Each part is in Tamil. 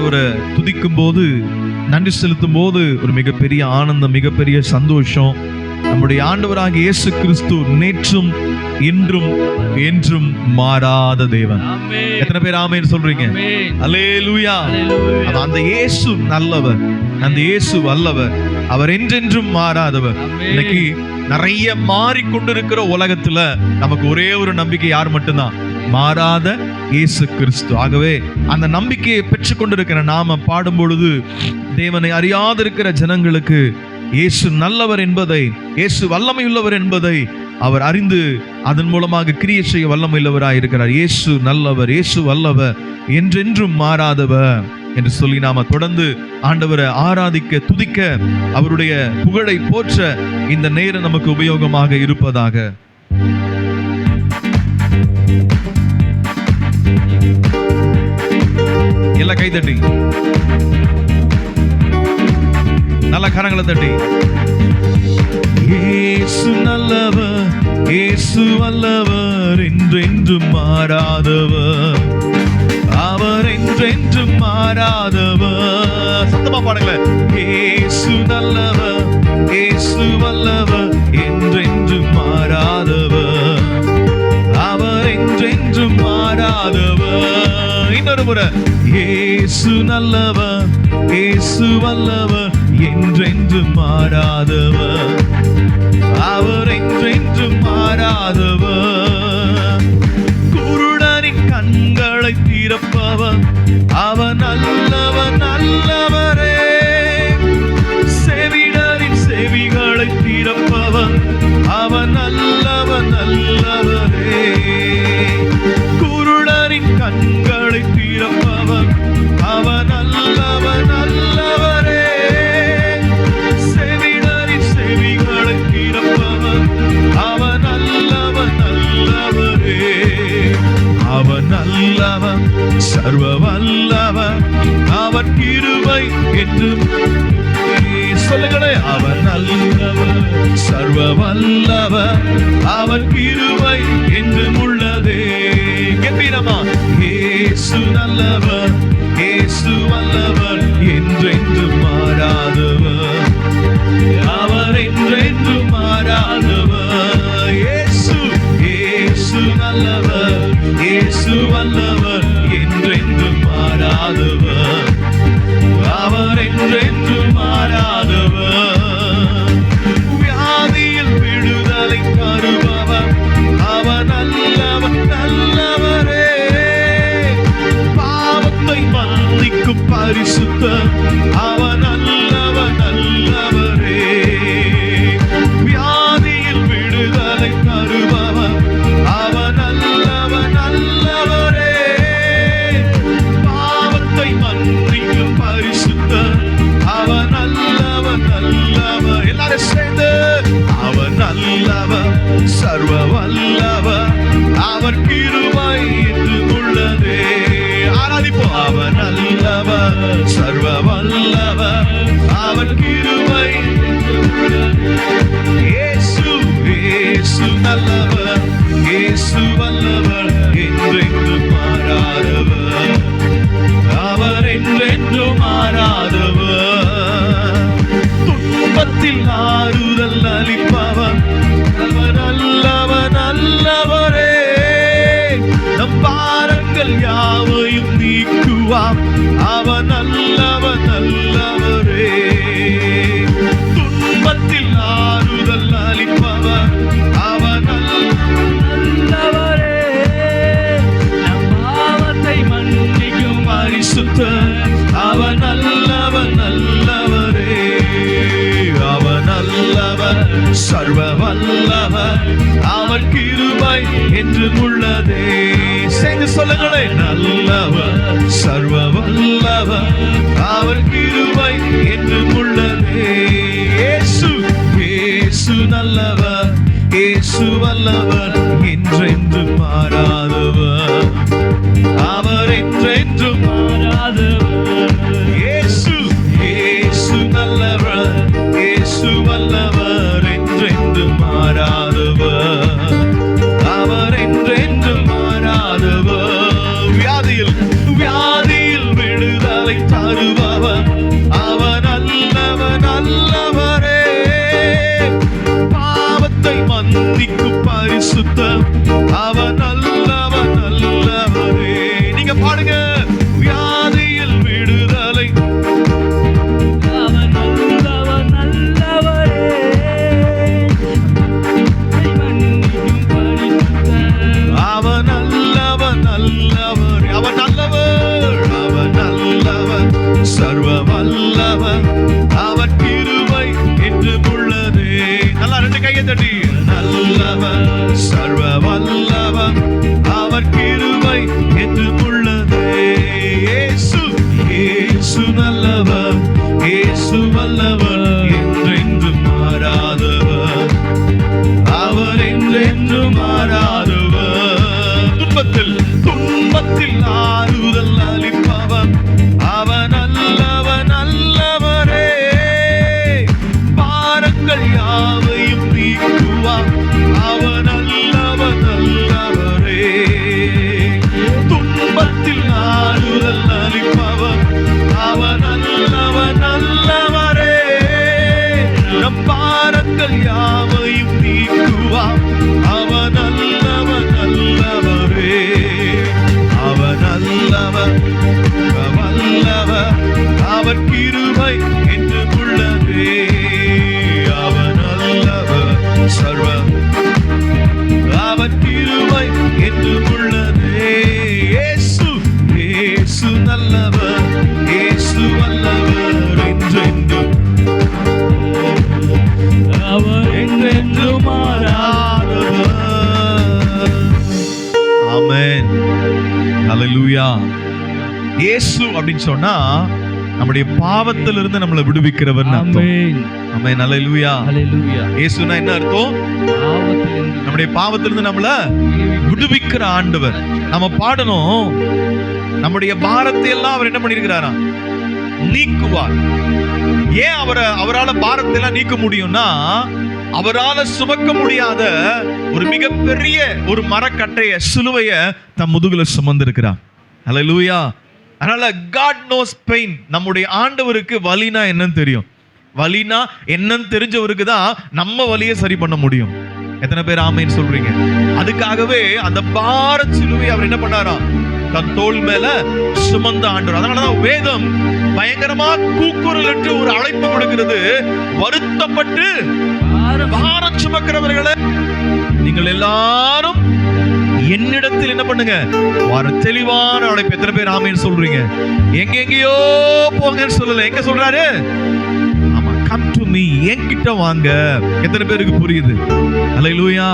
ஆண்டவரை துதிக்கும் போது, நன்றி செலுத்தும் போது ஒரு மிகப்பெரிய ஆனந்தம், மிகப்பெரிய சந்தோஷம். நம்முடைய ஆண்டவராகிய இயேசு கிறிஸ்து நேற்றும் இன்றும் என்றும் மாறாத தேவன். எத்தனை பேர் ஆமென் சொல்றீங்க? அல்லேலூயா. அந்த இயேசு நல்லவர், அந்த இயேசு வல்லவர், அவர் என்றென்றும் மாறாதவர். இன்னைக்கு நிறைய மாறிக்கொண்டிருக்கிற உலகத்துல நமக்கு ஒரே ஒரு நம்பிக்கை யார் மட்டும்தான்? மாறாத இயேசு கிறிஸ்து. ஆகவே அந்த நம்பிக்கையை பெற்றுக் கொண்டிருக்கிற நாம பாடும் பொழுது, தேவனை அறியாதிருக்கிற ஜனங்களுக்கு இயேசு நல்லவர் என்பதை, இயேசு வல்லமையுள்ளவர் என்பதை அவர் அறிந்து அதன் மூலமாக கிரியை செய்ய வல்லமையுள்ளவராய் இருக்கிறார். இயேசு நல்லவர், இயேசு வல்லவர், என்றென்றும் மாறாதவர் என்று சொல்லி நாம தொடர்ந்து ஆண்டவரை ஆராதிக்க, துதிக்க, அவருடைய புகழை போற்ற இந்த நேரம் நமக்கு உபயோகமாக இருப்பதாக. எல்லாம் கை தட்டி, நல்ல கரங்களை தட்டி. இயேசு நல்லவர், இயேசு வல்லவர், என்றென்றும் மாறாதவர், அவர் என்றென்றும் மாறாதவர். சத்தமா பாடுங்களேன். இயேசு நல்லவர், இயேசு வல்லவர், என்றென்றும் மாறாதவர், அவர் என்றென்றும் மாறாதவர். இன்னொரு முறை. இயேசு நல்லவர், இயேசு வல்லவர், என்றென்றும் மாறாதவர், அவர் என்றென்றும் மாறாதவர். குருடரின் கண்களை திறப்பவர், அவர் நல்லவர், நல்லவரே. செவிடரின் செவிகளை திறப்பவர், அவர் நல்லவர், நல்லவரே. குருடரின் கண்களை திறப்பவர், அவர் நல்லவர், நல்லவரே. செவிடரின் செவிகளை திறப்பவர், அவர் நல்லவர், நல்லவரே. அவர் நல்லவர், சர்வ வல்லவர், அவர் கிருபை என்றும். சொல்லுங்களே. அவர் நல்லவர், சர்வ வல்லவர், அவர் கிருபை என்றும் உள்ளதே. கம்பீரமா. இயேசு நல்லவர், இயேசு வல்லவர், என்றென்றும் மாறாதவர், அவர் என்றென்றும் மாறாதவர். இயேசு, இயேசு நல்லவர், இயேசு வல்லவர், என்றென்றும் மாறாதவர், அவர் என்றென்றும் மாறாதவர். வியாதியில் விடுதலை தருபவர், அவர் நல்லவர், நல்லவரே. பாவத்தை மன்னிக்கும் பரிசுத்தர், அவர் நல்லவர், நல்லவரே. வியாதியில் விடுதலை தருபவர், அவர் நல்லவர், நல்லவரே. பாவத்தை மன்னிக்கும் பரிசுத்தர், அவர் நல்லவர், நல்லவர். எல்லாரும் சேர்ந்து. அவர் நல்லவர், சர்வ வல்லவர், அவர் கிருபை என்றும் உள்ளதே. ஆராதிப்போம். அவர் நல்லவர், சர்வ வல்லவர், அவர் கிருபை என்றும் உள்ளதே. இயேசு, இயேசு நல்லவர், இயேசு வல்லவர், என்றென்றும் மாறாதவர், அவர் என்றென்றும் மாறாதவர். துன்பத்தில் ஆறுதல் அளிப்பவர், அவர் நல்லவர், நல்லவரே. நம் பாரங்கள் யாவையும் நீக்குவார், அவர் நல்லவர், நல்லவரே. துன்பத்தில் ஆறுதல் அளிப்பவர், அவர் நல்லவரே. நம் பாவத்தை மன்னிக்கும் பரிசுத்தர், அவர் நல்லவர், நல்லவரே. அவர் நல்லவர், சர்வ வல்லவர், அவர் கிருபை என்றும் உள்ளதே. சேர்ந்து சொல்லுங்களே. நல்லவர், சர்வ வல்லவர், அவர் கிருபை என்றும் உள்ளதே. இயேசு, இயேசு நல்லவர், இயேசு வல்லவர், என்றென்றும் மாறாதவர், அவர் என்றென்றும் மாறாதவர். இயேசு, இயேசு நல்லவர், இயேசு வல்லவர், என்றென்றும் மாறாதவர், அவர் என்றென்றும் மாறாதவர். வியாதியில், வியாதியில் விடுதலை கைதட்டி நல்லவர் சர்வ வல்லவர் அவர் கிருபை என்றும் உள்ளதே. இயேசு இயேசு நல்லவர், இயேசு வல்லவர், என்றென்றும் மாறாதவர், அவர் என்றென்றும் மாறாதவர். துன்பத்தில் ஆறுதல் அளிப்பவர், அவர் நல்லவர் நல்லவரே. பாரங்கள் யாவையும் நீக்குவார், அவர் நல்லவர் நல்லவரே. துன்பத்தில் ஆறுதல் அளிப்பவர், அவர் நல்லவர் நல்லவரே. நம் பாரங்கள் யாவையும் நீக்குவார், அவர் நல்லவர் நல்லவரே. அவர் நல்லவர் வல்லவர், அவர் கிருபை என்றும் உள்ளதே. அவர் நல்லவர் சர்வ, அவர் கிருபை என்றும் உள்ளதே. இயேசு இயேசு நல்லவர், இயேசு வல்லவர், என்றென்றும் அவர் என்றென்றும் மாறாதவர். ஆமென், ஹல்லேலூயா. இயேசு அப்படின்னு சொன்னா நம்முடைய பாவத்திலிருந்து நம்மளை விடுவிக்கிறவர். ஆமென் ஆமென், ஹல்லேலூயா ஹல்லேலூயா. இயேசுனா என்ன அர்த்தம்? நம்முடைய பாவத்திலிருந்து நம்மளை விடுவிக்கிற ஆண்டவர். நம்ம பாடணும், நம்முடைய பாரத்தை எல்லாம் அவர் என்ன பண்ணிருக்கிறாரா? நீக்குவார். ஏன் அவரால் பாரத்தை எல்லாம் நீக்க முடியும்னா, அவரால் சுமக்க முடியாத ஒரு மிகப்பெரிய ஒரு மரக்கட்டைய சிலுவைய தம் முதுகுல சுமந்திருக்கிறார். ஹல்லேலூயா. அதனால God knows pain. நம்முடைய ஆண்டவருக்கு வலினா என்னன்னு தெரியும். வலினா என்னன்னு தெரிஞ்சவருக்கு தான் நம்ம வலியை சரி பண்ண முடியும். எத்தனை பேர் ஆமென் சொல்றீங்க? அதுக்காகவே அந்த பார சிலுவை அவர் என்ன பண்ணாரா? தன் தோள் மேல சுமந்த ஆண்டவர். அதனாலதான் வேதம் பயங்கரமா கூக்குரல் என்று ஒரு அழைப்பு கொடுக்கிறது. வருத்தப்பட்டு பாரம் சுமக்கிறவர்களே, நீங்கள் எல்லாரும் என்னிடத்தில் என்ன பண்ணுங்க? வர தெளிவான அழைப்பு. எத்தனை பேர் ஆமென் சொல்றீங்க? எங்கெங்கயோ போங்கன்னு சொல்லல, எங்க சொல்றாரு? ஆமா, come to me, என்கிட்ட வாங்க. எத்தனை பேருக்கு புரியுது? ஹல்லேலூயா.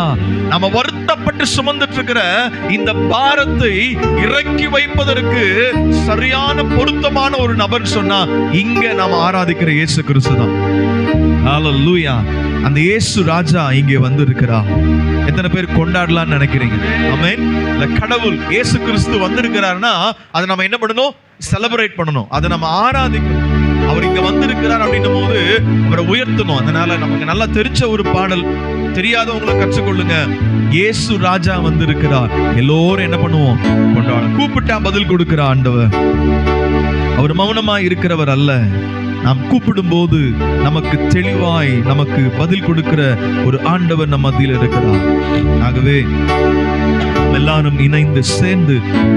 நம்ம வருத்தப்பட்டு சுமந்துட்டு இருக்கிற இந்த பாரத்தை இறக்கி வைப்பதற்கு சரியான பொருத்தமான ஒரு நபர் சொன்னா இங்க நாம ஆராதிக்கிற இயேசு கிறிஸ்து தான். ஹல்லேலூயா. அந்த இயேசு ராஜா இங்கே வந்து இருக்கிறா. எத்தனை பேர் கொண்டாடலாம்னு நினைக்கிறீங்க? ஆமென். கடவுள் இயேசு கிறிஸ்து வந்திருக்கிறார்னா அதை நம்ம என்ன பண்ணணும்? செலிப்ரேட் பண்ணணும், அதை நம்ம ஆராதிக்கணும். அவர் இங்க வந்திருக்கிறார் அப்படின்னும் போது அவரை உயர்த்தணும். அதனால நமக்கு நல்லா தெரிஞ்ச ஒரு பாடல், தெரியாதவங்களை கற்றுக்கொள்ளுங்க. இயேசு ராஜா வந்திருக்கிறார். எல்லோரும் என்ன பண்ணுவோம்? கொண்டாட. கூப்பிட்டா பதில் கொடுக்கிற ஆண்டவர். அவர் மௌனமா இருக்கிறவர் அல்ல. நாம் கூப்பிடும் போது நமக்கு தெளிவாய் நமக்கு பதில் கொடுக்கிற ஒரு ஆண்டவர் நம் மத்தியில் இருக்கிறார். ஆகவே எல்லாரும் இணைந்து சேர்ந்து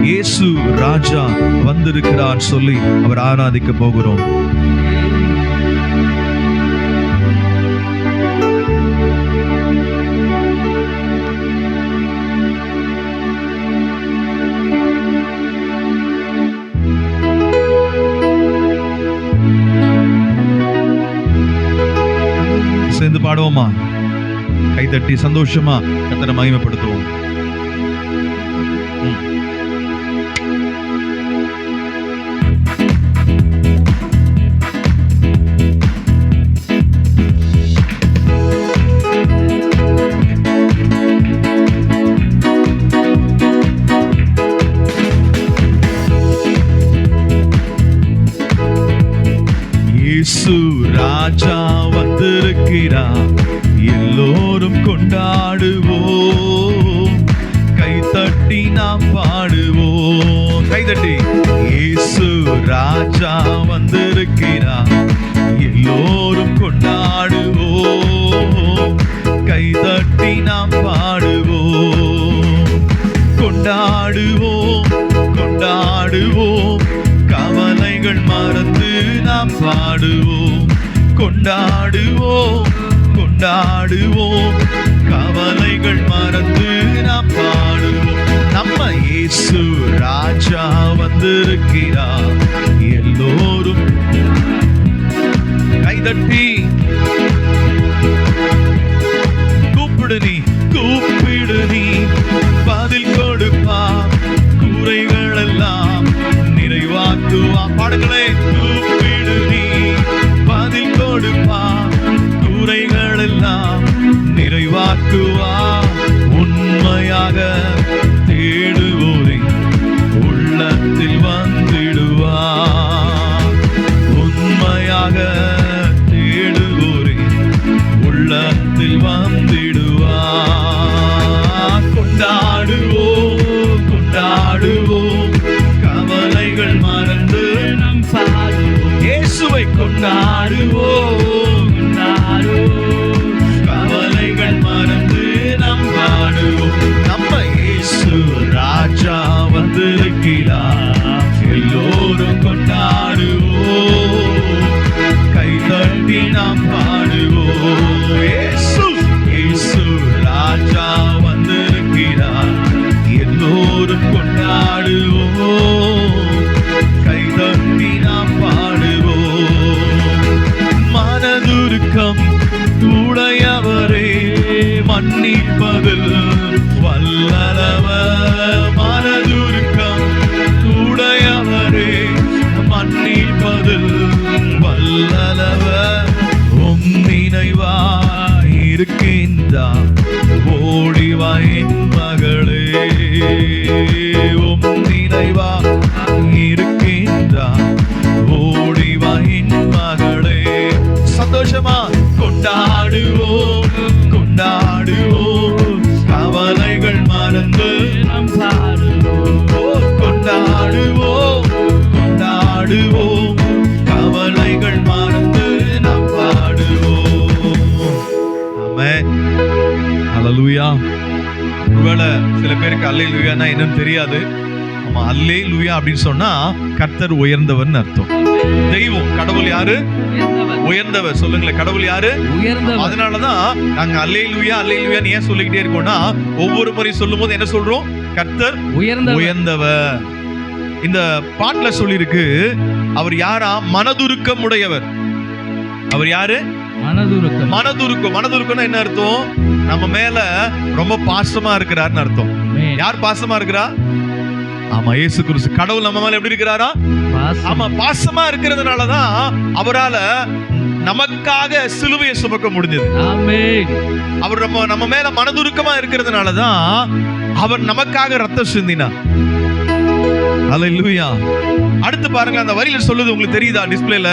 இயேசு ராஜா வந்திருக்கிறார் சொல்லி அவர் ஆராதிக்க போகிறோம். சேர்ந்து பாடுவோமா? கைதட்டி சந்தோஷமா கர்த்தரை மகிமைப்படுத்துவோம். இயேசு ராஜா வந்திருக்கிறார். எல்லோரும் கொண்டாடுவோம், கைதட்டி நாம் பாடுவோம். கைதட்டி இயேசு ராஜா வந்திருக்கிறார். எல்லோரும் கொண்டாடுவோம், கைதட்டி நாம் பாடுவோம். கொண்டாடுவோம் கொண்டாடுவோம், கவலைகள் மறந்து நாம் பாடுவோம். கொண்டாடுவோம் கொண்டாடுவோம், கவலைகள் மறந்து நாம் பாடுவோம். நம்ம இயேசு ராஜா வந்திருக்கிறார். எல்லோரும் கைதட்டி கூப்பிடு நீ, கூப்பிடு நீ, பதில் கொடுப்பா, குறைகள் எல்லாம் நிறைவாக்குவா. பாடுங்களே, கூப்பிடு நீ, பதில் கொடுப்பா, குறைகள் எல்லாம் நிறைவாக்குவா. உண்மையாக தேடுவோரை உள்ளத்தில் வந்திடுவா. உண்மையாக தேடுவோரை உள்ளத்தில் வந்திடுவா. கொண்டாடுவோம், கொண்டாடுவோம், கவலைகள் மறந்து நம் பாடுவோம். இயேசுவை கொண்டாடுவோம், கொண்டாடுவோம், கவலைகள் மறந்து நம் பாடுவோம். நம்ம இயேசு ராஜா வந்திருக்கிறார், எல்லோரும் கொண்டாடுவோம், கைதட்டி நாம் பாடுவோம். இயேசு, இயேசு ராஜா வந்திருக்கிறார், எல்லோரும் கொண்டாடுவோம், கைதட்டி நாம் பாடுவோம். மனதுருக்கம் உடையவரே, மன்னிப்பதில் வல்லவர். மனதுருக்கம் உடையவரே, மன்னிப்பதில் வல்லவர். உம் நினைவாய் இருக்கின்றார், ஓடிவா என் மகளே. உம் நினைவாய் இருக்கின்றார், ஓடிவா என் மகளே. சந்தோஷமா கொண்டாடுவோம், கொண்டாடுவோம், கவலைகள் மறந்து நாம் பாடுவோம். கொண்டாடுவோம், கொண்டாடுவோம், கவலைகள் மறந்து நாம் பாடுவோம். ஆமென், ஹல்லேலூயா. ஒருவேளை சில பேருக்கு அல்லேலூயானா என்னன்னு தெரியாது. ஆமா, அல்லேலூயா அப்படின்னு சொன்னா கர்த்தர் உயர்ந்தவர்னு அர்த்தம். தெய்வம், கடவுள் யாரு? உயர்ந்தவர். சொல்லுங்களேன், கடவுள் யாரு? உயர்ந்தவர். அதனாலதான் நாங்க அல்லேலூயா அல்லேலூயான்னு ஏன் சொல்லிக்கிட்டே இருக்கோம்னா, ஒவ்வொரு முறை சொல்லும் போது என்ன சொல்றோம்? கர்த்தர் உயர்ந்தவர். இந்த பாட்டுல சொல்லிருக்கு, அவர் யாரா? மனதுருக்கம் உடையவர். அவர் யாரு? மனதுருக்கம். மனதுருக்கம், மனதுருக்கம்னா என்ன அர்த்தம்? நம்ம மேல ரொம்ப பாசமா இருக்கிறார்னு அர்த்தம். யார் பாசமா இருக்கிறா? ஆமா, இயேசு கிறிஸ்து. கடவுள் நம்ம மேல எப்படி இருக்கிறாரா? ஆமா, பாசமா இருக்கிறதுனாலதான் அவரால நமக்காக சிலுவையை சுமக்க முடிஞ்சது. ஆமென். அவர் நம்ம மேல மனதுருக்கமா இருக்கிறதுனாலதான் அவர் நமக்காக ரத்தம் சிந்தினார். ஹல்லேலூயா. அடுத்து பாருங்க, அந்த வரியில சொல்லுது உங்களுக்கு தெரியுதா டிஸ்பிளேல?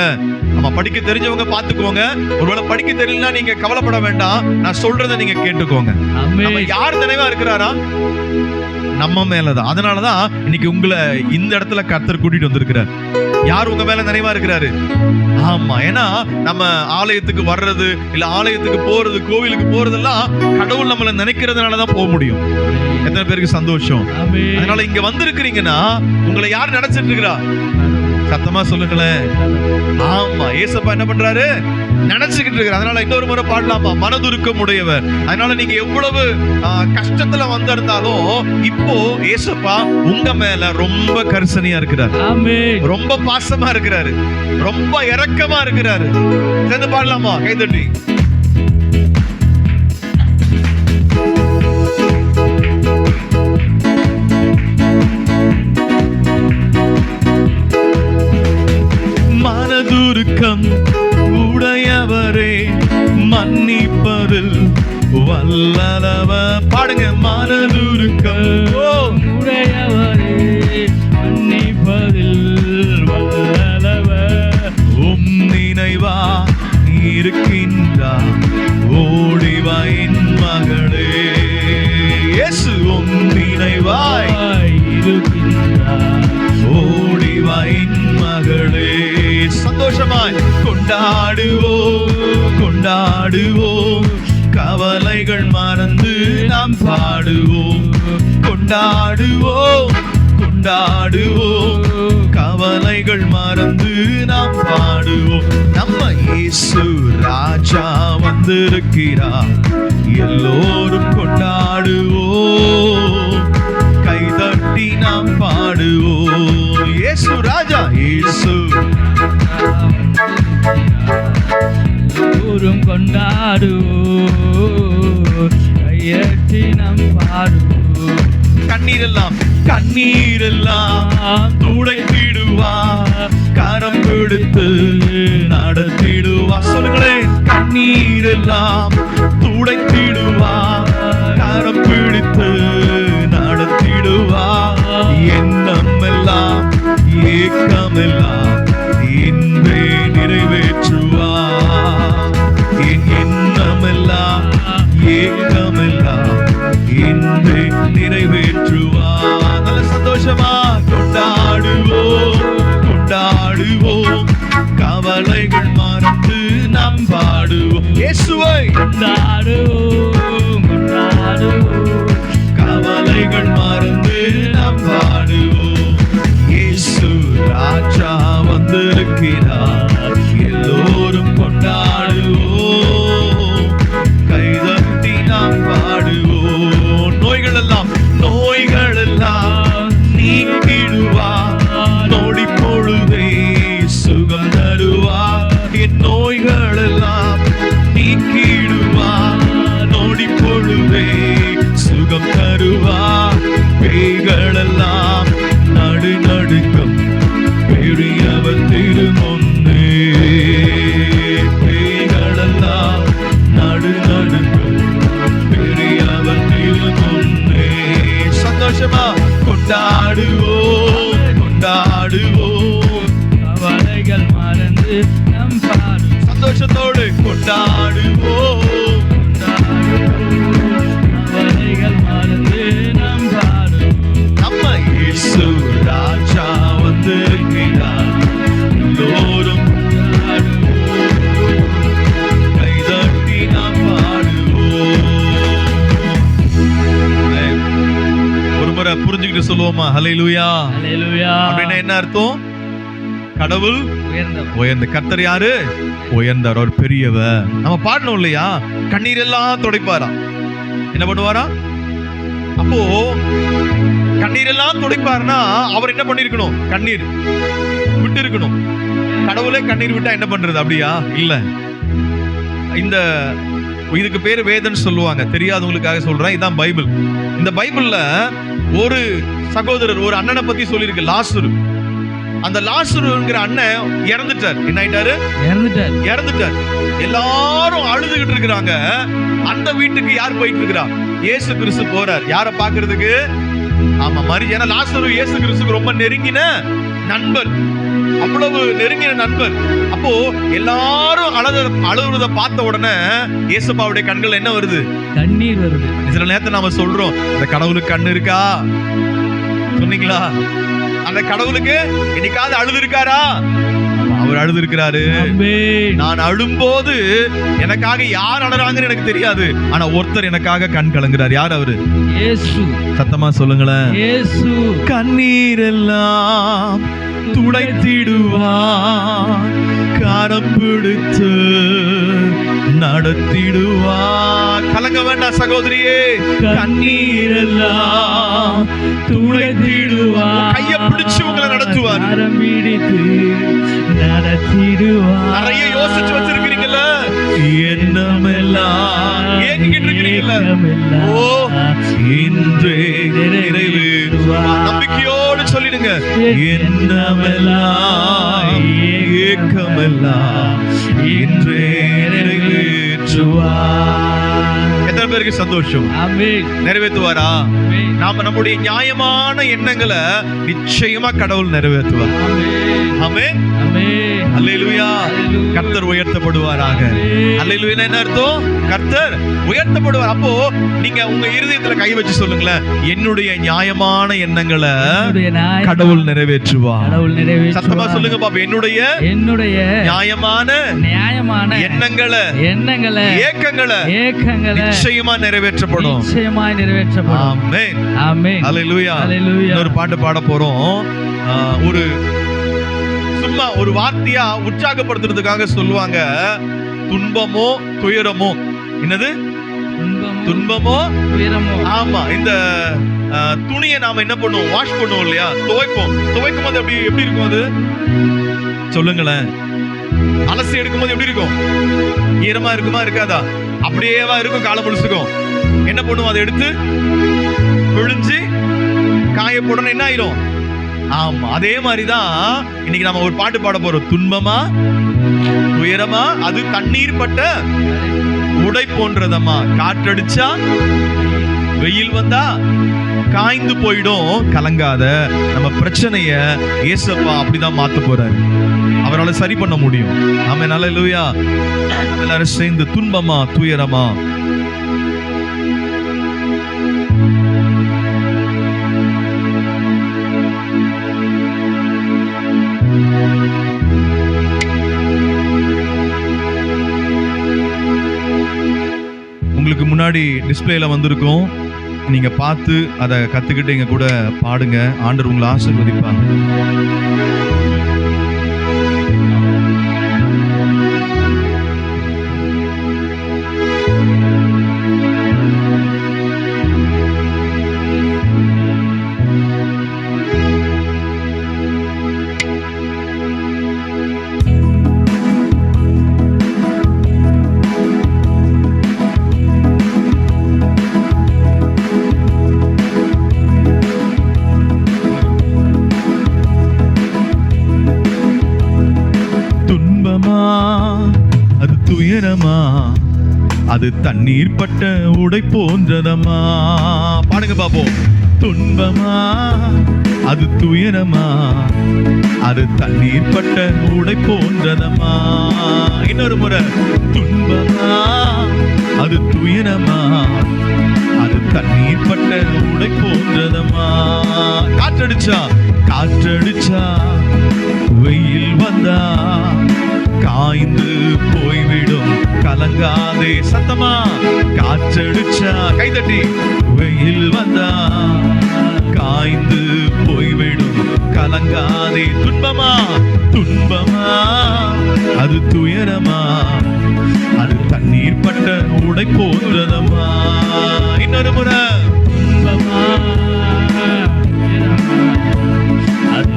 ஆமா, படிக்க தெரிஞ்சவங்க பாத்துக்கோங்க. ஒருவேளை படிக்க தெரியலனா நீங்க கவலைப்பட வேண்டாம், நான் சொல்றதை நீங்க கேட்டுக்கோங்க. நம்ம யார் நினைவா இருக்கிறாரா? நம்ம மேலதான். அதனாலதான் இன்னைக்கு உங்களை இந்த இடத்துல கர்த்தர் கூட்டிட்டு வந்திருக்கிறார். யார் உங்க மேல நினைவா இருக்கிறாரு? ஆமா, ஏன்னா நம்ம ஆலயத்துக்கு வர்றது, இல்ல ஆலயத்துக்கு போறது, கோவிலுக்கு போறதெல்லாம் கடவுள் நம்மள நினைக்கிறதுனாலதான் போக முடியும். எத்தனை பேருக்கு சந்தோஷம்? அதனால இங்க வந்திருக்கிறீங்கன்னா உங்களை யார் நினைச்சிட்டு இருக்கிறா? சத்தமா சொல்லுங்களேன். ஆமா, ஏசப்பா என்ன பண்றாரு? நினைச்சுக்கிட்டு இருக்கிறார். அதனால இன்னொரு முறை பாடலாமா? மனதுருக்கம் உடையவர். அதனால நீங்க எவ்வளவு கஷ்டத்துல வந்திருந்தாலும் இப்போ ஏசப்பா உங்க மேல ரொம்ப கரிசனையா இருக்கிறார். ரொம்ப பாசமா இருக்கிறாரு, ரொம்ப இரக்கமா இருக்கிறாரு. சேர்ந்து பாடலாமா? கைதட்டி. மனதுருக்கம் உடையவரே, மன்னிப்பதில் வல்லவர். பாடுங்க. மனதுருக்கம் உடையவரே, மன்னிப்பதில் வல்லவர். உம் நினைவா இருக்கின்றார், ஓடிவா என் மகளே. இயேசு உம் நினைவாய் இருக்கின்றார், ஓடிவா என் மகளே. சந்தோஷமாய் கொண்டாடுவோம், கொண்டாடுவோம், கவலைகள் மறந்து நாம் பாடுவோம். கொண்டாடுவோம், கொண்டாடுவோம், கவலைகள் மறந்து நாம் பாடுவோம். நம்ம இயேசு ராஜா வந்திருக்கிறார், எல்லோரும் கொண்டாடுவோம், கைதட்டி நாம் பாடுவோம். இயேசு ராஜா, இயேசு எல்லோரும் கொண்டாடுவோம், உயர்த்தி நாம் பாடுவோம். கண்ணீரெல்லாம் துடைத்திடுவார், கரம் பிடித்து நடத்திடுவார். சொல்லுங்களேன், கண்ணீரெல்லாம் துடைத்திடுவார், கரம் பிடித்து நடத்திடுவார். எண்ணமெல்லாம் ஏக்கமெல்லாம் இன்றே நிறைவேற்றுவார். என் எண்ணமெல்லாம் ஏக்கமெல்லாம் இன்றே நிறைவேற்றுவார். நல்ல சந்தோஷமா கொண்டாடுவோம், கொண்டாடுவோம், கவலைகள் மறந்து நாம் பாடுவோம். இயேசுவை கொண்டாடுவோம், கொண்டாடுவோம், கவலைகள் மறந்து நாம் பாடுவோம். இயேசு ராஜா வந்திருக்கிறார், எல்லோரும் கொண்டாடுவோம், கைதட்டி நாம் பாடுவோம். நோய்கள் எல்லாம் நீக்கிடுவார், நொடி பொழுதே சுகம் தருவார். என் நோய்கள் எல்லாம் நீக்கிடுவார், நொடி பொழுதே சுகம் தருவார். பேய்களெல்லாம் நடுநடுக்கம் பெரியவர் திருமுன்னே, பேய்களெல்லாம் நடுநடுக்கம் பெரியவர் திருமுன்னே. சந்தோஷமா கொண்டாடுவோம், கொண்டாடுவோம், கவலைகள் மறந்து நம் பாடும். சந்தோஷத்தோடு கொண்டாடுவோம், கவலைகள் மறந்து நம் பாடும். நம்ம இயேசு ராஜா வந்திருக்கிறார், எல்லோரும் கைதட்டி நாம் பாடுவோம். ஒரு முறை புரிஞ்சுக்கிட்டு சொல்லுவோமா, ஹல்லேலூயா. ஹல்லேலூயா. அப்படின்னா என்ன அர்த்தம்? கடவுள் உயர்ந்தவர். உயர்ந்த. கர்த்தர் யாரு? உயர்ந்தவர், ஒரு பெரியவர். நம்ம பாடணும் இல்லையா? கண்ணீர் எல்லாம் துடைப்பாரா. என்ன பண்ணுவாரா? அப்போ கண்ணீர் எல்லாம் துடைப்பாருன்னா அவர் என்ன பண்ணிருக்கணும்? கண்ணீர் விட்டு இருக்கணும். கடவுளே கண்ணீர் விட்டா என்ன பண்றது? அப்படியா? இல்ல. இந்த இதுக்கு பேரு வேதன்னு சொல்லுவாங்க, தெரியாதவங்களுக்காக சொல்றேன். இதான் பைபிள். இந்த பைபிள்ல ஒரு சகோதரர், ஒரு அண்ணனை பத்தி சொல்லியிருக்கு, லாசரு. அந்த லாசருங்கிற அண்ணன் இறந்துட்டார். என்ன ஆயிட்டாரு? இறந்துட்டார். எல்லாரும் அழுதுகிட்டு இருக்கிறாங்க. அந்த வீட்டுக்கு யார் போயிட்டு இருக்கிறா? இயேசு கிறிஸ்து போறார். யாரை பாக்குறதுக்கு? ஆமா, ஏன்னா லாசரு இயேசு கிறிஸ்துக்கு ரொம்ப நெருங்கின நண்பர், அவ்வளவு நெருங்கின நண்பர். அப்போ எல்லாரும் அழுகுறத பார்த்த உடனே இயேசுப்பாவுடைய கண்கள் என்ன வருது? கண்ணீர் வருது. சில நேரத்துல நாம சொல்றோம், அந்த கடவுளுக்கு கண்ணு இருக்கா? சொன்னீங்களா? அந்த கடவுளுக்கு என்னைக்காவது அழுது இருக்காரா? அவர் அழுது இருக்கிறாரு. நான் அழும்போது எனக்காக யார் அழறாங்கன்னு எனக்கு தெரியாது, ஆனா ஒருத்தர் எனக்காக கண் கலங்குறார். யார் அவரு? இயேசு. சத்தமா சொல்லுங்களேன். இயேசு. கண்ணீர் எல்லாம் துடைத்திடுவார், கரம் பிடித்து நடத்திடுவார். கலங்க வேண்டாம் சகோதரியே. கண்ணீர் எல்லாம் துடைத்திடுவார், கையை பிடிச்சு உங்களை நடத்துவார், கரம் பிடித்து நடத்திடுவார். நிறைய யோசிச்சு வச்சிருக்கிறீங்கல்ல, எண்ணமெல்லாம் ஏங்கிட்டு இருக்கிறீங்கல்ல, ஓ இன்றே நிறைவேறுவார். நம்பிக்கையோடு சொல்லிடுங்க, எண்ணமெல்லாம் ஏக்கமெல்லாம் இன்றே நிறைவேற்றுவார். எத்தனை பேருக்கு சந்தோஷம்? நிறைவேற்றுவாரா? நாம நம்முடைய நியாயமான எண்ணங்களை நிச்சயமா கடவுள் நிறைவேற்றுவார். ஆமென். அல்லேலூயா. கர்த்தர் உயர்த்தப்படுவாராக. அல்லேலூயா. என்ன அர்த்தம்? கர்த்தர் உயர்த்தப்படுவார். அப்போ நீங்க உங்க இருதயத்துல கை வச்சு சொல்லுங்களேன், என்னுடைய நியாயமான எண்ணங்களை கடவுள் நிறைவேற்றுவார். சத்தமா சொல்லுங்க பாப்பா, என்னுடைய நியாயமான எண்ணங்களை ஏக்கங்களை நிச்சயமா நிறைவேற்றப்படும். ஆமென். அல்லேலூயா. ஒரு பாட்டு பாட போறோம். ஒரு சும்மா ஒரு வார்த்தையா உற்சாகப்படுத்துறதுக்காக சொல்லுவாங்க, துன்பமோ துயரமோ. என்னது? துன்பமோ துயரமோ. ஆமா, இந்த துணியை நாம என்ன பண்ணுவோம்? வாஷ் பண்ணுவோம் இல்லையா? துவைக்கும் போது எப்படி இருக்கும்? அது சொல்லுங்களேன். அலசி எடுக்கும் போது எப்படி இருக்கும்? ஈரமா இருக்குமா இருக்காதா? அப்படியேவா இருக்கும்? காலம் முழுசுக்கும் என்ன பண்ணுவோம்? அதை எடுத்து பிழிஞ்சு காய போடணும், என்ன ஆயிரும்? ஆமா, அதே மாதிரிதான் இன்னைக்கு நம்ம ஒரு பாட்டு பாட போறோம். துன்பமா துயரமா அது தண்ணீர் பட்ட உடை போன்றதம்மா. காற்றடிச்சா வெயில் வந்தா காய்ந்து போயிடும், கலங்காத. நம்ம பிரச்சனைய ஏசப்பா அப்படிதான் மாத்த போறாரு. அவரால் சரி பண்ண முடியும். ஆமென், அல்லேலூயா. எல்லாரும் சேர்ந்து துன்பமா துயரமா. உங்களுக்கு முன்னாடி டிஸ்பிளேல வந்திருக்கும், நீங்க பார்த்து அதை கத்துக்கிட்டு எங்க கூட பாடுங்க. ஆண்டவர் உங்களை ஆசீர்வதிப்பாங்க. அது துயரமா அது தண்ணீர் பட்ட உடை போன்றதம்மா. பாடுங்க பாப்போம். துன்பமா அது துயரமா அது தண்ணீர் பட்ட உடை போன்றதம்மா. இன்னொரு முறை. துன்பமா அது துயரமா அது தண்ணீர் பட்ட உடை போன்றதம்மா. காற்றடிச்சா வெயில் வந்தா காய்ந்து போய்விடும், கலங்காதே. சத்தமா. காற்றடிச்சா கைதட்டி. வெயில் வந்தா காய்ந்து போய்விடும், கலங்காதே. துன்பமா அது துயரமா அது தண்ணீர் பட்ட உடை போன்றதம்மா. இன்னொரு முறை. துன்பமா அது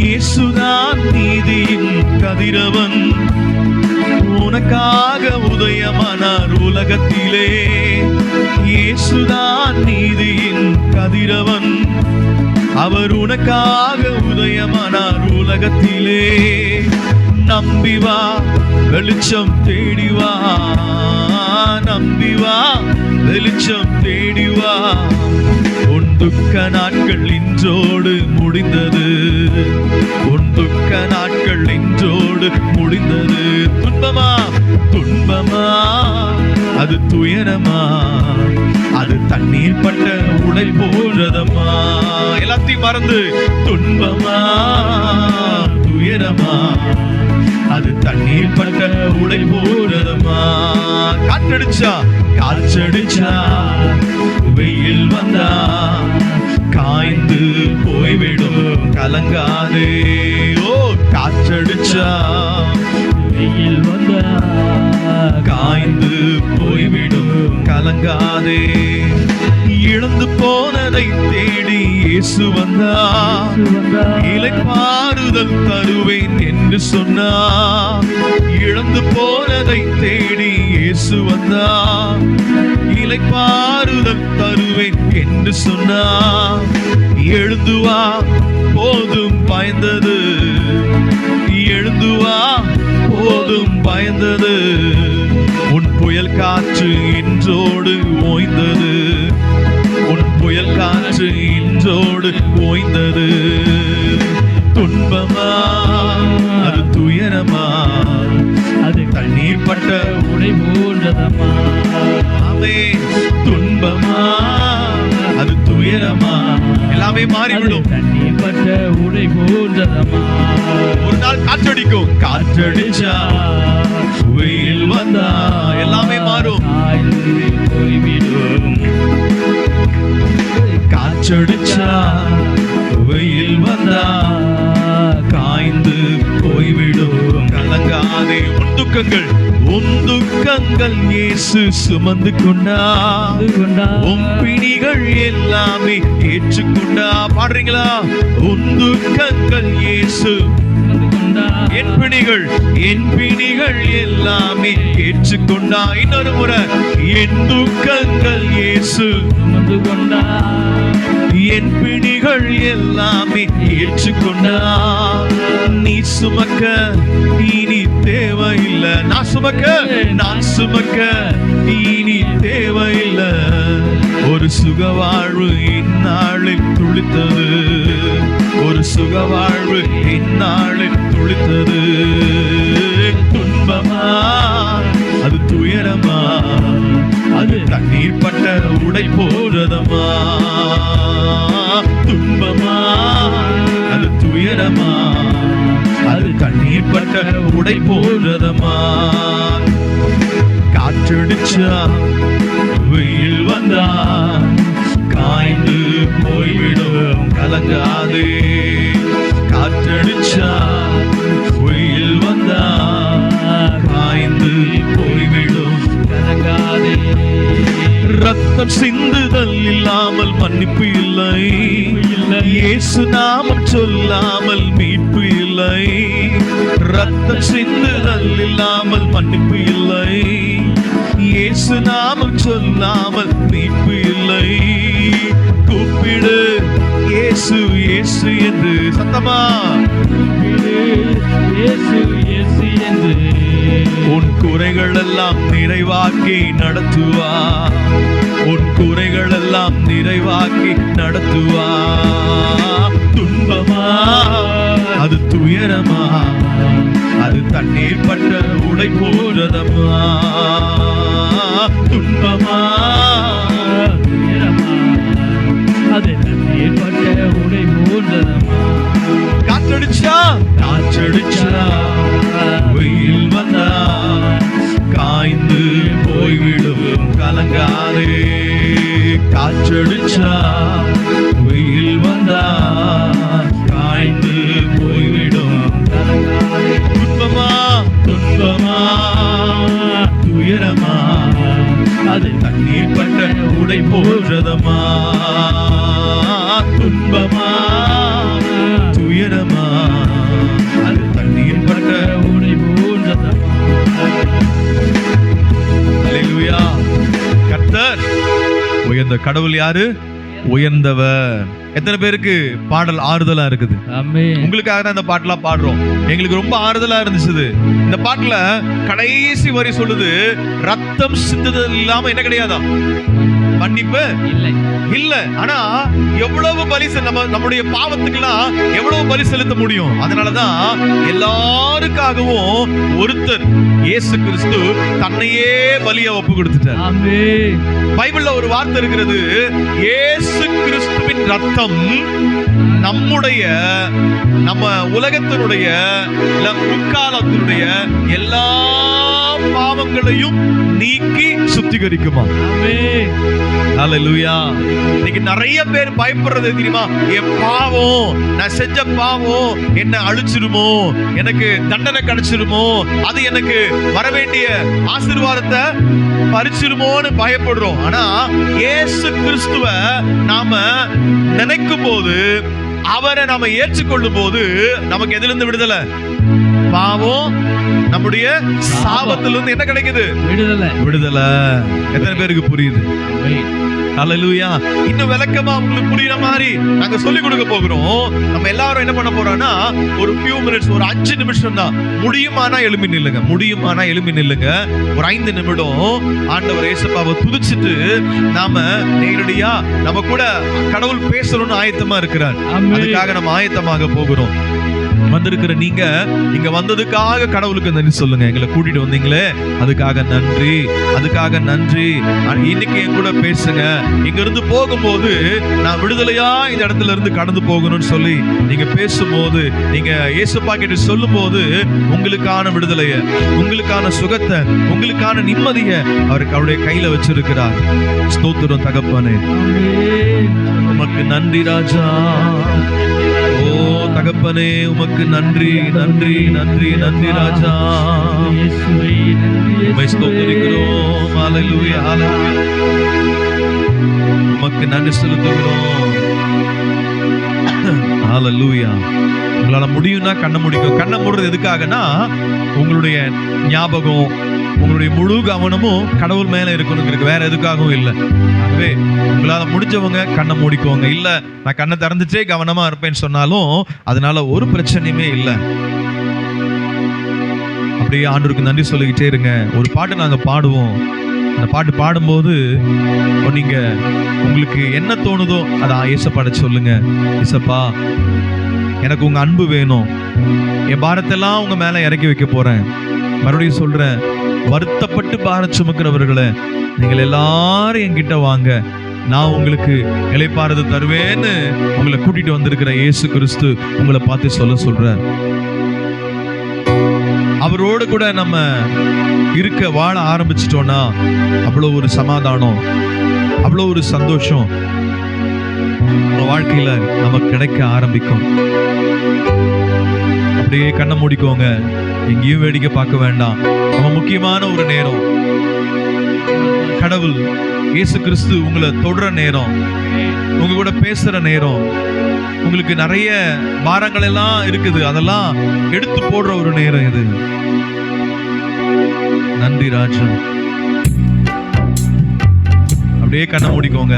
இயேசுதான் நீதியின் கதிரவன், உனக்காக உதயமானார் உலகத்திலே. இயேசுதான் நீதியின் கதிரவன், அவர் உனக்காக உதயமானார் உலகத்திலே. நம்பி வா, வெளிச்சம் தேடி வா. நம்பி வா, வெளிச்சம் தேடி வா. உன் துக்க நாட்கள் இன்றோடு முடிந்தது. உன் துக்க நாட்கள் இன்றோடு முடிந்தது. துன்பமா அது துயரமா அது தண்ணீர் பட்ட உடை போன்றதம்மா. எல்லாத்தையும் மறந்து. துன்பமா துயரமா அது தண்ணீர் பட்ட உடை போன்றதம்மா. காற்றடிச்சா வெயில் வந்தா காய்ந்து போய்விடும், கலங்காதே. ஓ, காற்றடிச்சா வெயில் வந்தா காய்ந்து போய்விடும், கலங்காதே. இழந்து போனதை தேடி இயேசு வந்தா, இளைப்பாறுதல் தருவேன் என்று சொன்னா. இழந்து போனதை தேடி இயேசு வந்தா, இளைப்பாறுதல் தருவேன் என்று சொன்னா. எழுந்து வா, போதும் பயந்தது. எழுந்து வா, போதும் பயந்தது. உன் புயல் காற்று இன்றோடு ஓய்ந்தது. உன் புயல் காற்று இன்றோடு ஓய்ந்தது. துன்பமா அது துயரமா அது தண்ணீர் பட்ட உடை போன்றதம்மா. துன்பமா அது துயரமா எல்லாமே மாறிவிடும். தண்ணீர் பட்ட உடை போன்றதம்மா. ஒரு நாள் காற்றடிக்கும். காற்றடிச்சா வெயில் வந்தா எல்லாமே மாறும். போய்விடும். காற்றடிச்சா வெயில் வந்தா காய்ந்து போய்விடும், கலங்காதே. உன் துக்கங்கள் இயேசு சுமந்து கொண்டா. உன் பிணிகள் எல்லாமே ஏற்றுக்கொண்டா. பாடுறீங்களா? உன் துக்கங்கள் இயேசு என் பிணிகள் எல்லாமே ஏற்றுக்கொண்டா. இன்னொரு முறை, என் துக்கங்கள் இயேசு சுமந்து கொண்டா. என் பிணிகள் எல்லாமே ஏற்றுக்கொண்டா. நீ சுமக்க இனி தேவையில்லை. நான் சுமக்க இனி தேவையில்லை. ஒரு சுகவாழ்வு இந்நாளில் துளித்தது. ஒரு சுகவாழ்வு இந்நாளில் துளித்தது. துன்பமா அது துயரமா, அது தண்ணீர் பட்ட உடை போறதமா. துன்பமா அது துயரமா, அது கண்ணீர் பட்ட உடை போறதமா. காற்றடிச்சா வெயில் வந்தா காய்ந்து போய்விடும், கலங்காதே. காற்றடிச்சா வெயில் வந்தா காய்ந்து போய்விடும், கலங்காதே. ரத்தம் சிந்துதல் இல்லாமல் மன்னிப்பு இல்லை. இயேசு நாமம் சொல்லாமல் மீட்பு இல்லை. ரத்தம் சிந்துதல் இல்லாமல் மன்னிப்பு இல்லை. இயேசு நாமம் சொல்லாமல் மீட்பு இல்லை. கூப்பிடு இயேசு இயேசு என்று சத்தமா. இயேசு இயேசு என்று உன் குறைகள் எல்லாம் நிறைவாக்கி நடத்துவா. உன் குறைகள் எல்லாம் நிறைவாக்கி நடத்துவா. துன்பமா அது துயரமா, அது தண்ணீர் பட்ட உடை போறதமா. துன்பமா துயரமா, அது தண்ணீர் பட்ட உடை போன்றதமா. காற்றடிச்சா வெயில் வந்தா காய்ந்து போய்விடும், கலங்காதே. காற்றடிச்சா வெயில் வந்தா காய்ந்து போய்விடும், கலங்காதே. துன்பமா துயரமா, அது தண்ணீர் பட்ட உடை போன்றதமா. துன்பமா துயரமா, அது தண்ணீர் பட்ட உடை போன்றதமா. அல்லேலூயா. கர்த்தர் உயர்ந்த கடவுள். யாரு உயர்ந்தவர்? எத்தனை பேருக்கு பாடல் ஆறுதலா இருக்குது? ஆமென். உங்களுக்காக தான் இந்த பாட்டெல்லாம் பாடுறோம். எங்களுக்கு ரொம்ப ஆறுதலா இருந்துச்சு. இந்த பாட்டுல கடைசி வரி சொல்லுது, ரத்தம் சிந்துதல் இல்லாம என்ன கிடையாதா? மன்னிப்பு இல்ல. ஆனா எவ்வளவு பலி நம்முடைய பாவத்துக்கெல்லாம் எவ்வளவு பலி செலுத்த முடியும்? அதனாலதான் எல்லாருக்காகவும் ஒருத்தர் இயேசு கிறிஸ்து தன்னையே பலியா ஒப்பு கொடுத்துட்டார். ஆமென். பைபிள்ல ஒரு வார்த்தை இருக்கிறது, இயேசு கிறிஸ்துவின் ரத்தம் நம்ம உலகத்தினுடைய முக்காலத்தினுடைய எல்லா பாவங்களையும் நீக்கி சுத்திகரிக்குமா. ஆமென். ஹல்லேலூயா. இன்னைக்கு நிறைய பேர் பயப்படுறது தெரியுமா? என் பாவம், நான் செஞ்ச பாவம் என்ன அழிச்சிருமோ, எனக்கு தண்டனை கிடைச்சிருமோ, அது எனக்கு வர வேண்டிய ஆசீர்வாதத்தை பறிச்சிருமோன்னு பயப்படுறோம். ஆனா இயேசு கிறிஸ்துவ நாம நினைக்கும் போது, அவரை நாம ஏற்றுக்கொள்ளும் போது நமக்கு எதிலிருந்து விடுதலை? பாவம் நம்முடைய சாபத்திலிருந்து என்ன கிடைக்குது? விடுதலை. எத்தனை பேருக்கு புரியுது? ஹல்லேலூயா. இன்னும் விளக்கமா உங்களுக்கு புரியுற மாதிரி நாங்க சொல்லி கொடுக்க போகிறோம். நம்ம எல்லாரும் என்ன பண்ண போறோம்னா, ஒரு few minutes, ஒரு 5 நிமிஷம் தான். முடியுமானா எழும்பி நில்லுங்க. ஒரு 5 நிமிடம் ஆண்டவர் இயேசுவை துதிச்சிட்டு நாம நேரடியா நம்ம கூட கடவுள் பேசணும்னு ஆயத்தமா இருக்கிறார். அதுக்காக நம்ம ஆயத்தமாக போகிறோம். வந்திருக்கிற நீங்க இங்க வந்ததுக்காக கடவுளுக்கு நன்றி சொல்லுங்க. எங்களை கூட்டிட்டு வந்தீங்களே அதுக்காக நன்றி. இன்னைக்கு என் கூட பேசுங்க. இங்க இருந்து போகும்போது நான் விடுதலையா இந்த இடத்துல இருந்து கடந்து போகணும்னு சொல்லி நீங்க பேசும்போது, நீங்க இயேசுப்பா கிட்ட சொல்லும் போது, உங்களுக்கான விடுதலைய, உங்களுக்கான சுகத்தை, உங்களுக்கான நிம்மதியை அவருடைய கையில வச்சிருக்கிறார். ஸ்தோத்திரம் தகப்பனே, உமக்கு நன்றி ராஜா. ஓ தகப்பனே, உமக்கு நன்றி ராஜா. உம்மை ஸ்தோத்திரிக்கிறோம். ஹல்லேலூயா. உமக்கு நன்றி செலுத்துகிறோம். ஹalleluya. உங்களால முடியும்னா கண்ணை மூடிக்கோங்க. கண்ணை மூடுறது எதுக்காகனா உங்களுடைய ஞாபகம், உங்களுடைய முழு கவனமும் கடவுள் மேல இருக்கணுங்கிறது, வேற எதுக்காகவும் இல்லை. ஆகவே உங்களால முடிஞ்சவங்க கண்ணை மூடிக்கோங்க. இல்ல நான் கண்ணை திறந்துட்டே கவனமா இருப்பேன்னு சொன்னாலும் அதனால ஒரு பிரச்சனையுமே இல்லை. அப்படியே ஆண்டவருக்கு நன்றி சொல்லிக்கிட்டே இருங்க. ஒரு பாட்டு நாங்க பாடுவோம். அந்த பாட்டு பாடும்போது நீங்க உங்களுக்கு என்ன தோணுதோ அதை ஏசப்பாட சொல்லுங்க. ஏசப்பா, எனக்கு உங்க அன்பு வேணும். என் பாரத்தெல்லாம் உங்க மேல இறக்கி வைக்க போறேன். மறுபடியும் சொல்றேன், வருத்தப்பட்டு பாரம் சுமக்கிறவர்களை நீங்கள் எல்லாரும் என்கிட்ட வாங்க, நான் உங்களுக்கு இளைப்பாறுதலை தருவேன்னு உங்களை கூட்டிட்டு வந்திருக்கிற இயேசு கிறிஸ்து உங்களை பார்த்து சொல்றார். அவரோடு கூட நம்ம இருக்க வாழ ஆரம்பிச்சிட்டோம்னா அவ்வளோ ஒரு சமாதானம், அவ்வளோ ஒரு சந்தோஷம் நம்ம வாழ்க்கையில நமக்கு கிடைக்க ஆரம்பிக்கும். அப்படியே கண்ணை மூடிக்கோங்க. எங்கேயும் வேடிக்கை பார்க்க வேண்டாம். நம்ம முக்கியமான ஒரு நேரம், கடவுள் இயேசு கிறிஸ்து உங்களை தொடுற நேரம், உங்க கூட பேசுற நேரம். உங்களுக்கு நிறைய பாரங்கள் எல்லாம் இருக்குது, அதெல்லாம் எடுத்து போடுற ஒரு நேரம் இது. நன்றி ராஜா. அப்படியே கண்ணை மூடிக்கோங்க.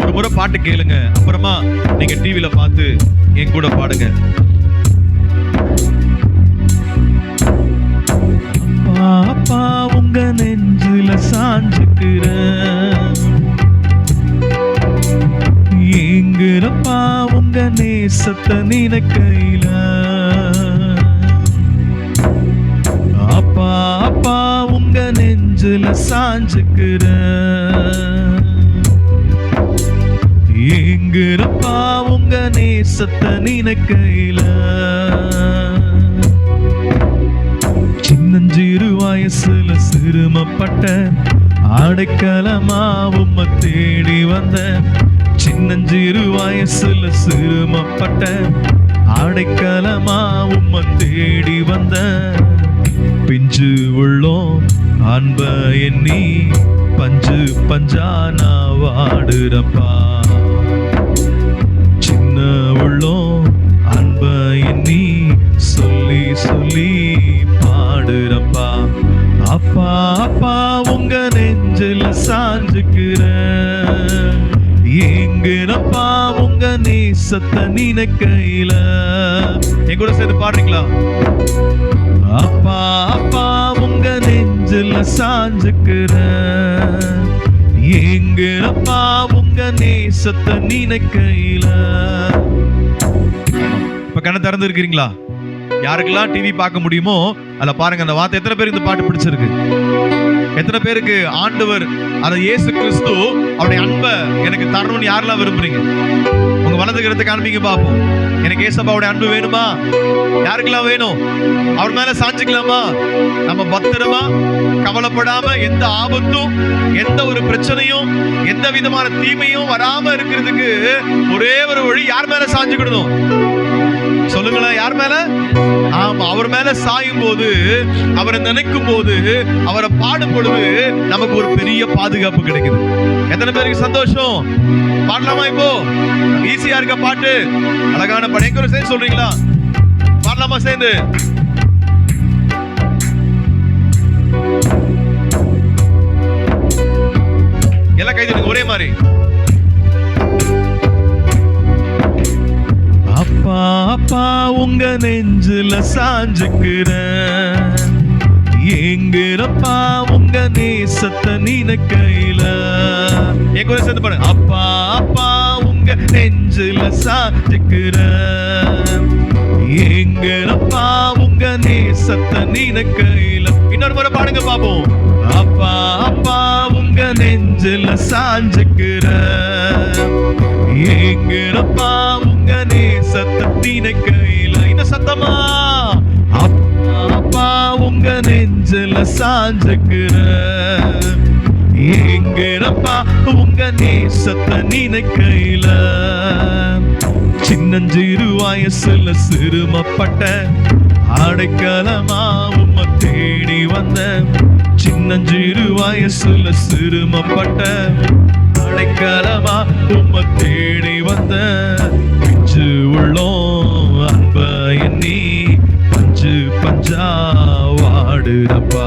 ஒரு முறை பாட்டு கேளுங்க, அப்புறமா நீங்க டிவில பார்த்து என் கூட பாடுங்க. அப்பா உங்க நெஞ்சில சாஞ்சுக்கிற எங்குறப்பா உங்க நேசத்தை நினைக்கையில. அப்பா அப்பா உங்க நெஞ்சில சாஞ்சுக்கிற எங்குறப்பா உங்க நேசத்தை நினைக்கையில. சின்னஞ்சிறு வயசுல சிறுமப்பட்ட அடைக்கலமா உம்மை தேடி வந்த. சின்னஞ்சிறு வயசுல சிறுமப்பட்ட அடைக்கலமா உம்மை தேடி வந்த. பிஞ்சு உள்ளோம் அன்ப எண்ணி பஞ்சு பஞ்சானா வாடுறப்பா. சின்ன உள்ளோம் அன்ப எண்ணி சொல்லி சொல்லி பாடுறப்பா. அப்பா அப்பா உங்க நெஞ்சில சாஞ்சுக்கிற எங்குறப்பா உங்க நேசத்தை நினைக்கையில. என் கூட சேர்ந்து பாடுறீங்களா? அப்பா அப்பா உங்க நெஞ்சில சாஞ்சுக்கிற எங்குறப்பா உங்க நேசத்தை நினைக்கையில. இப்ப கண்ணை திறந்து இருக்கிறீங்களா? யாருக்கெல்லாம் டிவி பார்க்க முடியுமோ அதுல பாருங்க அந்த வார்த்தை. எத்தனை பேருக்கு இந்த பாட்டு பிடிச்சிருக்கு? எத்தனை பேருக்கு ஆண்டவர் அந்த இயேசு கிறிஸ்து அவருடைய அன்பை எனக்கு தரணும்னு யாரெல்லாம் விரும்புறீங்க? உங்க வலது கரத்தை காண்பீங்க பாப்போம். எனக்கு ஏசப்பாவுடைய அன்பு வேணுமா? யாருக்கெல்லாம் வேணும்? அவர் மேல சாஞ்சுக்கலாமா? நம்ம பத்திரமா கவலைப்படாம எந்த ஆபத்தும் எந்த ஒரு பிரச்சனையும் எந்த விதமான தீமையும் வராம இருக்கிறதுக்கு ஒரே ஒரு வழி, யார் மேல சாஞ்சுக்கிடணும் சொல்லுங்களேன்? யார் மேல? ஆமா, அவர் மேல சாயும் போது, அவரை நினைக்கும் போது, அவரை பாடும் பொழுது நமக்கு ஒரு பெரிய பாதுகாப்பு கிடைக்குது. எத்தனை பேருக்கு சந்தோஷம்? பாடலாமா? இப்போ ஈஸியா இருக்க பாட்டு, அழகான படையங்களை சேர்ந்து சொல்றீங்களா? பாடலாமா சேர்ந்து? எல்லாம் கைது ஒரே மாதிரி. அப்பா அப்பா உங்க நெஞ்சில சாஞ்சுக்கிற எங்குறப்பா உங்க நேசத்தை நினைக்கையில. என் கூட சேர்ந்து பாருங்க. அப்பா அப்பா உங்க நெஞ்சில சாஞ்சுக்கிற எங்குறப்பா உங்க நேசத்தை நினைக்கையில. இன்னொரு முறை பாடுங்க பாப்போம். அப்பா அப்பா உங்க நெஞ்சில சாஞ்சுக்கிற எங்குறப்பா உங்க நேசத்தை நினைக்கையில. இன்னும் சத்தமா. அப்பா அப்பா உங்க நெஞ்சில சாஞ்சுக்கிற எங்குறப்பா உங்க நேசத்தை நினைக்கையில. சின்னஞ்சிறு வயசுல சிறுமப்பட்ட அடைக்கலமா உம்மை தேடி வந்த. சின்னஞ்சிறு வயசுல சிறுமப்பட்ட அடைக்கலமா உம்மை தேடி வந்த பிஞ்சு உள்ளோம் அன்ப எண்ணி பஞ்சு பஞ்சா வாடுறப்பா.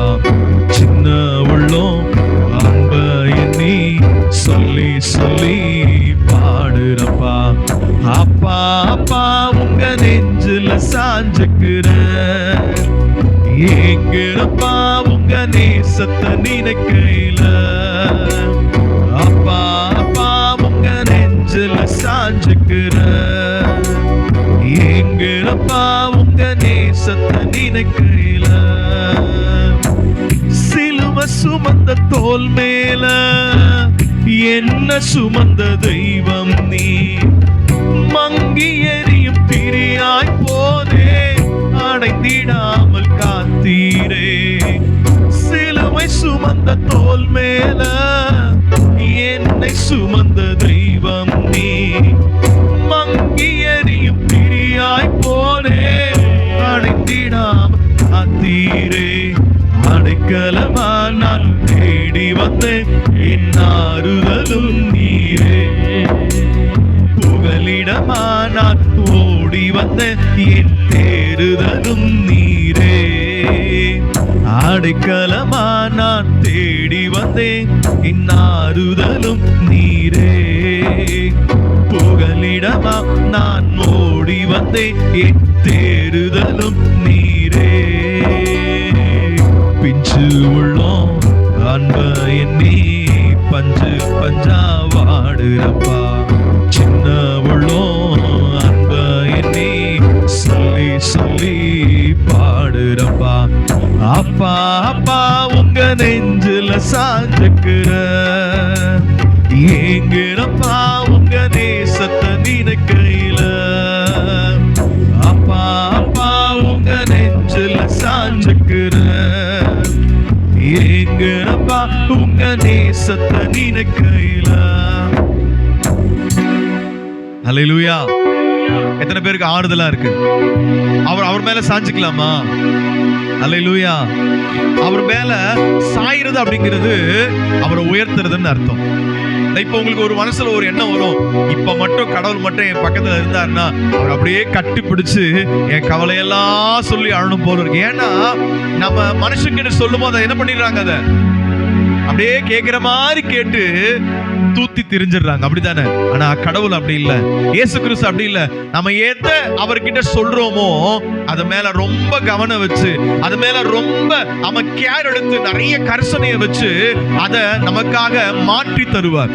சின்ன உள்ளோம் அன்ப எண்ணி சொல்லி சொல்லி பாடுறப்பா. அப்பா அப்பா உங்க நெஞ்சில சாஞ்சுக்கிற ஏங்குறப்பா உங்க நேசத்தை நினைக்கையில. அப்பா அப்பா உங்க நெஞ்சில சாஞ்சுக்கிற ஏங்குறப்பா உங்க நேசத்தை நினைக்கையில. சிலுவை சுமந்த தோல் மேல என்ன சுமந்த தெய்வம் நீ. மங்கி எரியும் திரியாய் போனே அடைந்திடாமல் காத்தீரே. சிலுவை சுமந்த தோல் மேல என்னை சுமந்த தெய்வம் நீ. மங்கி எரியும் திரியாய் போனே அடைந்திடாமல் காத்தீரே. அடைக்கலமா நான் தேடி வந்தேன் என் ஆறுதலும் நீரே. புகலிடமா நான் ஓடி வந்தேன் என் தேறுதலும் நீரே. அடைக்கலமா நான் தேடி வந்தேன் என் ஆறுதலும் நீரே. புகலிடமா நான் ஓடி வந்தேன் என் தேறுதலும் நீரே. பிஞ்சு உள்ளோம் அன்ப எண்ணி பஞ்சு பஞ்சா வாடுறப்பா. சின்ன உள்ளோம் அன்ப எண்ணி சொல்லி சொல்லி பாடுறப்பா. அப்பா அப்பா உங்க நெஞ்சில சாஞ்சுக்கிற ஏங்குறப்பா உங்க நேசத்தை நினைக்கையில. அப்பா அப்பா உங்க நெஞ்சில சாஞ்சுக்கிற ஏங்குறப்பா உங்க நேசத்தை நினைக்கையில. ஹல்லேலூயா. எத்தனை பேருக்கு ஆறுதலா இருக்கு? அவர் மேல சாஞ்சுக்கலாமா? ஹல்லேலூயா. அவர் மேல சாயிறது அப்படிங்கிறது அவரை உயர்த்துறதுன்னு அர்த்தம். இப்ப உங்களுக்கு ஒரு மனசுல ஒரு எண்ணம் வரும், இப்ப மட்டும் கடவுள் மட்டும் என் பக்கத்துல இருந்தாருன்னா அவர் அப்படியே கட்டி பிடிச்சு என் கவலையெல்லாம் சொல்லி அழணும் போல இருக்கு. ஏன்னா நம்ம மனுஷங்கிட்ட சொல்லும் போது என்ன பண்ணிடுறாங்க, அதை அப்படியே கேட்கிற மாதிரி கேட்டு தூத்தி திரிஞ்சிடுறாங்க, அப்படித்தானே? ஆனா கடவுள் அப்படி இல்ல, இயேசு கிறிஸ்து அப்படி இல்ல. நம்ம எதை அவர்கிட்ட சொல்றோமோ அது மேல ரொம்ப கவனம் வச்சு, அது மேல ரொம்ப நம்ம கேர் எடுத்து நிறைய கர்சனையை வச்சு அதை நமக்காக மாற்றி தருவார்,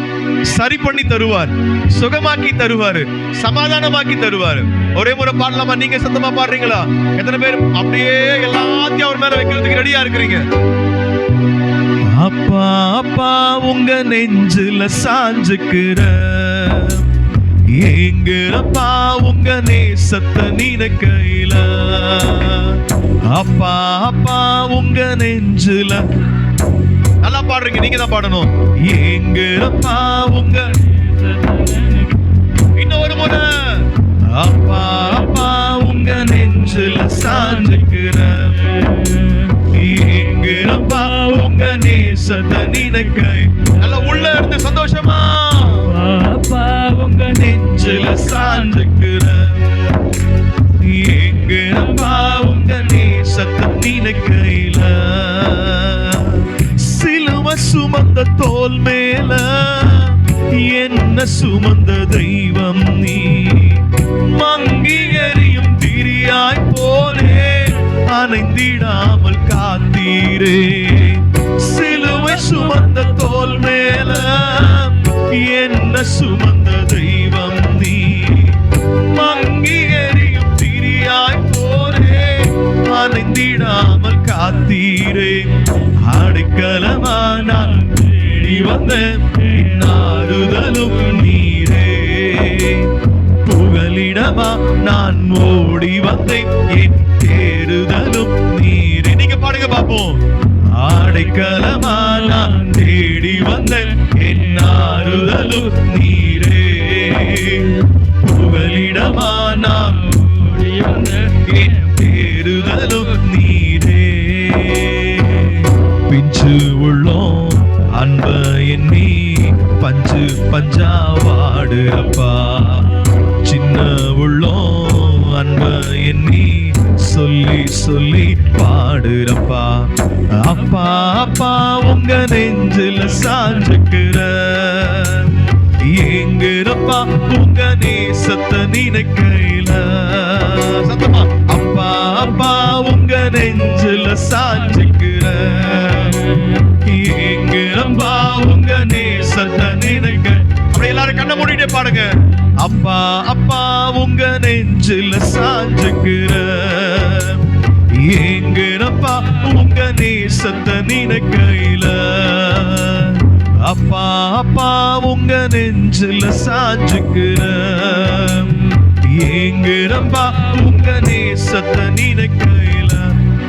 சரி பண்ணி தருவார், சுகமாக்கி தருவாரு, சமாதானமாக்கி தருவாரு. ஒரே முறை பாடலாமா? நீங்க சத்தமா பாடுறீங்களா? எத்தனை பேர் அப்படியே எல்லாத்தையும் அவர் மேல வைக்கிறதுக்கு ரெடியா இருக்கிறீங்க? அப்பா அப்பா உங்க நெஞ்சில சாஞ்சுக்கிற ஏங்குறப்பா உங்க நேசத்தை நினைக்கையில. அப்பா அப்பா உங்க நெஞ்சில, நல்லா பாடுறீங்க, நீங்க தான் பாடணும். ஏங்குறப்பா உங்க, இன்னொரு முறை. அப்பா அப்பா உங்க நெஞ்சில சாஞ்சுக்கிற ஏங்குறப்பா உங்க நேசத்தை நினைக்கை. நல்லா உள்ள இருந்து சந்தோஷமா அப்பா உங்க நெஞ்சில சாஞ்சுக்கிற ஏங்குறப்பா உங்க நேசத்தை நினைக்கையில. சிலுவை சுமந்த தோல் மேல என்ன சுமந்த தெய்வம் நீ. மங்கி எரியும் திரியாய் போனே அணைந்திடாமல் காத்தீரே. சிலுவை சுமந்த தோல் மேல என்ன சுமந்த தெய்வம் நீ. மங்கி எரியும் திரியாய் போனே அணைந்திடாமல் காத்தீரே. அடைக்கலமா நான் தேடி வந்தேன் என் ஆறுதலும் நீரே. புகலிடமா நான் ஓடி வந்தேன் என் தேறுதலும் நீரே. நீங்க பாடுங்க பாப்போம். அடைக்கலமா நான் தேடி வந்தேன் என் ஆறுதலும் நீரே. புகலிடமா நான் ஓடி வந்தேன் என் தேறுதலும் நீரே. பிஞ்சு உள்ளோம் அன்ப எண்ணி பஞ்சு மஞ்சா வாடுறப்பா. சின்ன உள்ளம் அன்ப எண்ணி சொல்லி சொல்லி பாடுறப்பா. அப்பா அப்பா உங்க நெஞ்சில சாஞ்சுக்கிற ஏங்குறப்பா உங்க நேசத்தை நினைக்கையில. சத்தமா அப்பா அப்பா உங்க நெஞ்சில சாஞ்சுக்கிற ஏங்குறப்பா உங்க நேசத்தை நினைக்க. அப்படி எல்லாரும் கண்ண மூடிட்டே பாடுங்க. அப்பா அப்பா உங்க நெஞ்சில சாஞ்சுக்கிற ஏங்குறப்பா உங்க நேசத்தை நினைக்கையில. அப்பா அப்பா உங்க நெஞ்சில சாஞ்சுக்கிற ஏங்குறப்பா உங்க நேசத்தை நினைக்கையில.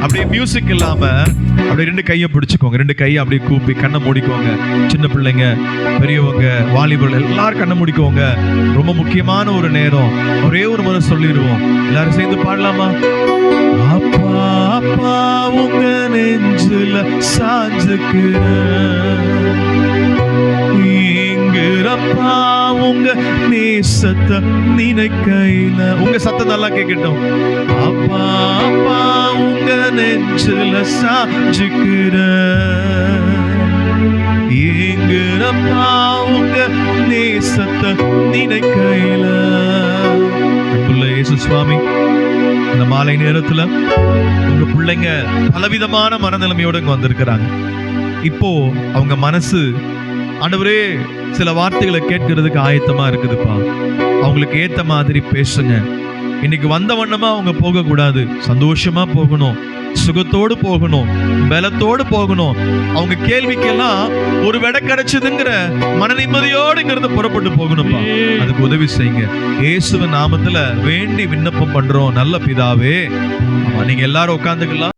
அப்படியே மியூசிக் இல்லாம அப்படியே ரெண்டு கையை பிடிச்சுக்கோங்க. ரெண்டு கையை அப்படியே கூப்பி கண்ணை மூடிக்கோங்க. சின்ன பிள்ளைங்க, பெரியவங்க, வாலிபர்கள் எல்லாரும் கண்ணை மூடிக்கோங்க. ரொம்ப முக்கியமான ஒரு நேரம். ஒரே ஒரு முறை சொல்லிடுவோம். எல்லாரும் சேர்ந்து பாடலாமா? அப்பா அப்பா உங்க நெஞ்சில சாஞ்சுக்கிற ஏங்குறப்பா உங்க நேசத்தை நினைக்கையில. உங்க சத்தம் நல்லா கேட்கட்டும். அப்பா அப்பா உங்க நெஞ்சில சாஞ்சுக்கிற ஏங்குறப்பா உங்க நேசத்தை நினைக்கையில. இயேசு சுவாமி, இந்த மாலை நேரத்துல உங்க பிள்ளைங்க பலவிதமான மனநிலைமையோட இங்க வந்திருக்கிறாங்க. இப்போ அவங்க மனசு ஆண்டவரே சில வார்த்தைகளை கேட்கறதுக்கு ஆயத்தமா இருக்குதுப்பா. அவங்களுக்கு ஏத்த மாதிரி பேசுங்க. இன்னைக்கு வந்த வண்ணமா அவங்க போக கூடாது. சந்தோஷமா போகணும், சுகத்தோடு போகணும், பலத்தோடு போகணும். அவங்க கேள்விக்கெல்லாம் ஒரு விடை கிடைச்சதுங்கிற மன நிம்மதியோடு இங்கிருந்து புறப்பட்டு போகணும்ப்பா. அதுக்கு உதவி செய்யுங்க. இயேசுவின் நாமத்துல வேண்டி விண்ணப்பம் பண்றோம் நல்ல பிதாவே. நீங்க எல்லாரும் உட்கார்ந்துக்கலாம்.